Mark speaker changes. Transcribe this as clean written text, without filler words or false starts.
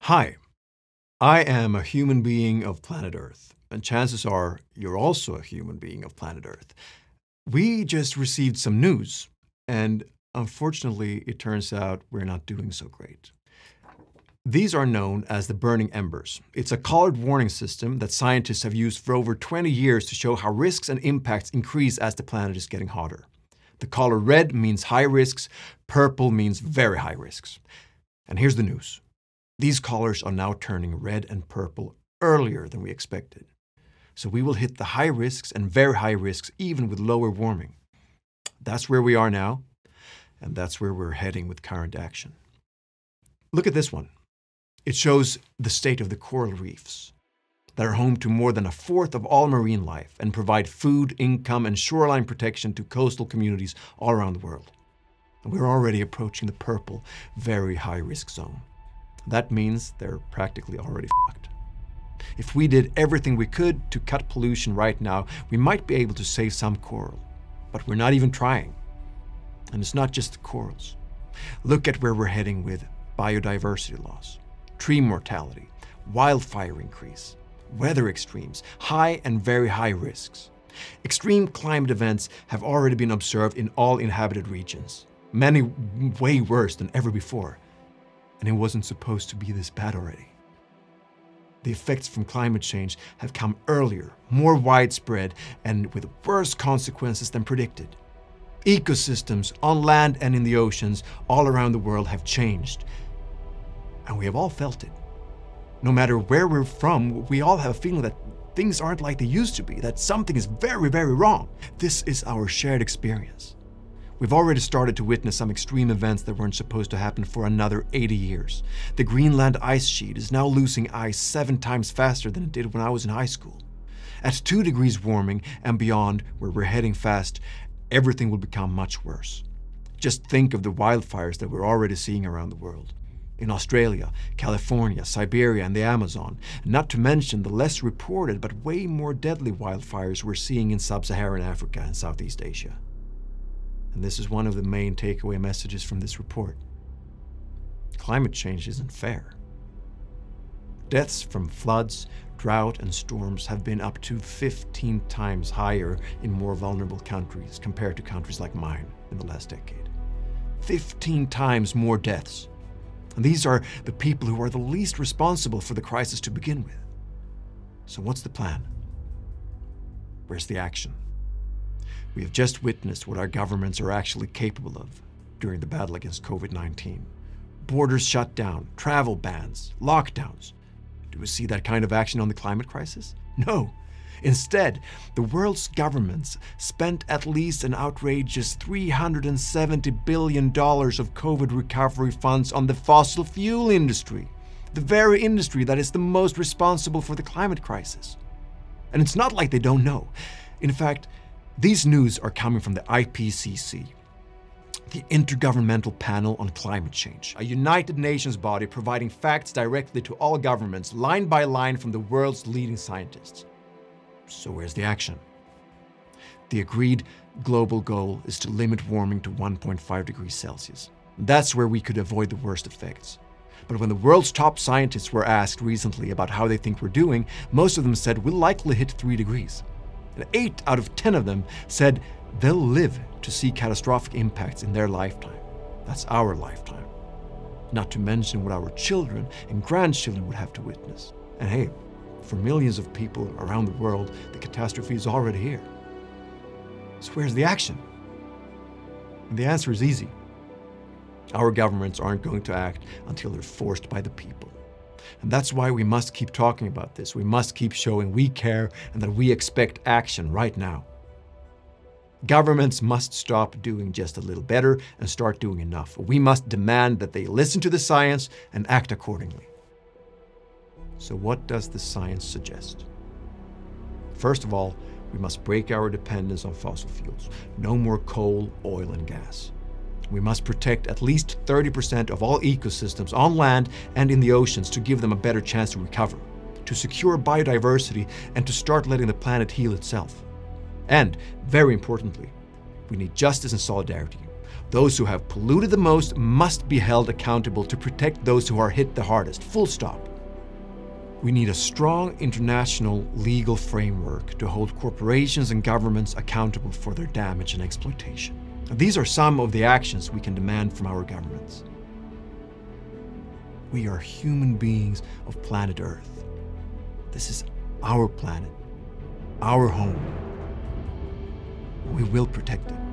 Speaker 1: Hi, I am a human being of planet Earth, and chances are you're also a human being of planet Earth. We just received some news, and unfortunately, it turns out we're not doing so great. These are known as the burning embers. It's a colored warning system that scientists have used for over 20 years to show how risks and impacts increase as the planet is getting hotter. The color red means high risks, purple means very high risks. And here's the news. These colors are now turning red and purple earlier than we expected. So we will hit the high risks and very high risks even with lower warming. That's where we are now, and that's where we're heading with current action. Look at this one. It shows the state of the coral reefs that are home to more than a fourth of all marine life and provide food, income, and shoreline protection to coastal communities all around the world. And we're already approaching the purple, very high risk zone. That means they're practically already fucked. If we did everything we could to cut pollution right now, we might be able to save some coral. But we're not even trying. And it's not just the corals. Look at where we're heading with biodiversity loss, tree mortality, wildfire increase, weather extremes, high and very high risks. Extreme climate events have already been observed in all inhabited regions, many way worse than ever before. And it wasn't supposed to be this bad already. The effects from climate change have come earlier, more widespread, and with worse consequences than predicted. Ecosystems on land and in the oceans all around the world have changed. And we have all felt it. No matter where we're from, we all have a feeling that things aren't like they used to be, that something is very, very wrong. This is our shared experience. We've already started to witness some extreme events that weren't supposed to happen for another 80 years. The Greenland ice sheet is now losing ice 7 times faster than it did when I was in high school. At 2 degrees warming and beyond, where we're heading fast, everything will become much worse. Just think of the wildfires that we're already seeing around the world. In Australia, California, Siberia, and the Amazon, not to mention the less reported but way more deadly wildfires we're seeing in sub-Saharan Africa and Southeast Asia. And this is one of the main takeaway messages from this report. Climate change isn't fair. Deaths from floods, drought, and storms have been up to 15 times higher in more vulnerable countries compared to countries like mine in the last decade. 15 times more deaths. And these are the people who are the least responsible for the crisis to begin with. So what's the plan? Where's the action? We have just witnessed what our governments are actually capable of during the battle against COVID-19. Borders shut down, travel bans, lockdowns. Do we see that kind of action on the climate crisis? No. Instead, the world's governments spent at least an outrageous $370 billion of COVID recovery funds on the fossil fuel industry, the very industry that is the most responsible for the climate crisis. And it's not like they don't know. In fact, these news are coming from the IPCC, the Intergovernmental Panel on Climate Change, a United Nations body providing facts directly to all governments, line by line from the world's leading scientists. So where's the action? The agreed global goal is to limit warming to 1.5 degrees Celsius. That's where we could avoid the worst effects. But when the world's top scientists were asked recently about how they think we're doing, most of them said we'll likely hit 3 degrees. And 8 out of 10 of them said they'll live to see catastrophic impacts in their lifetime. That's our lifetime. Not to mention what our children and grandchildren would have to witness. And hey, for millions of people around the world, the catastrophe is already here. So where's the action? And the answer is easy. Our governments aren't going to act until they're forced by the people. And that's why we must keep talking about this. We must keep showing we care and that we expect action right now. Governments must stop doing just a little better and start doing enough. We must demand that they listen to the science and act accordingly. So what does the science suggest? First of all, we must break our dependence on fossil fuels. No more coal, oil, and gas. We must protect at least 30% of all ecosystems on land and in the oceans to give them a better chance to recover, to secure biodiversity, and to start letting the planet heal itself. And, very importantly, we need justice and solidarity. Those who have polluted the most must be held accountable to protect those who are hit the hardest. Full stop. We need a strong international legal framework to hold corporations and governments accountable for their damage and exploitation. These are some of the actions we can demand from our governments. We are human beings of planet Earth. This is our planet, our home. We will protect it.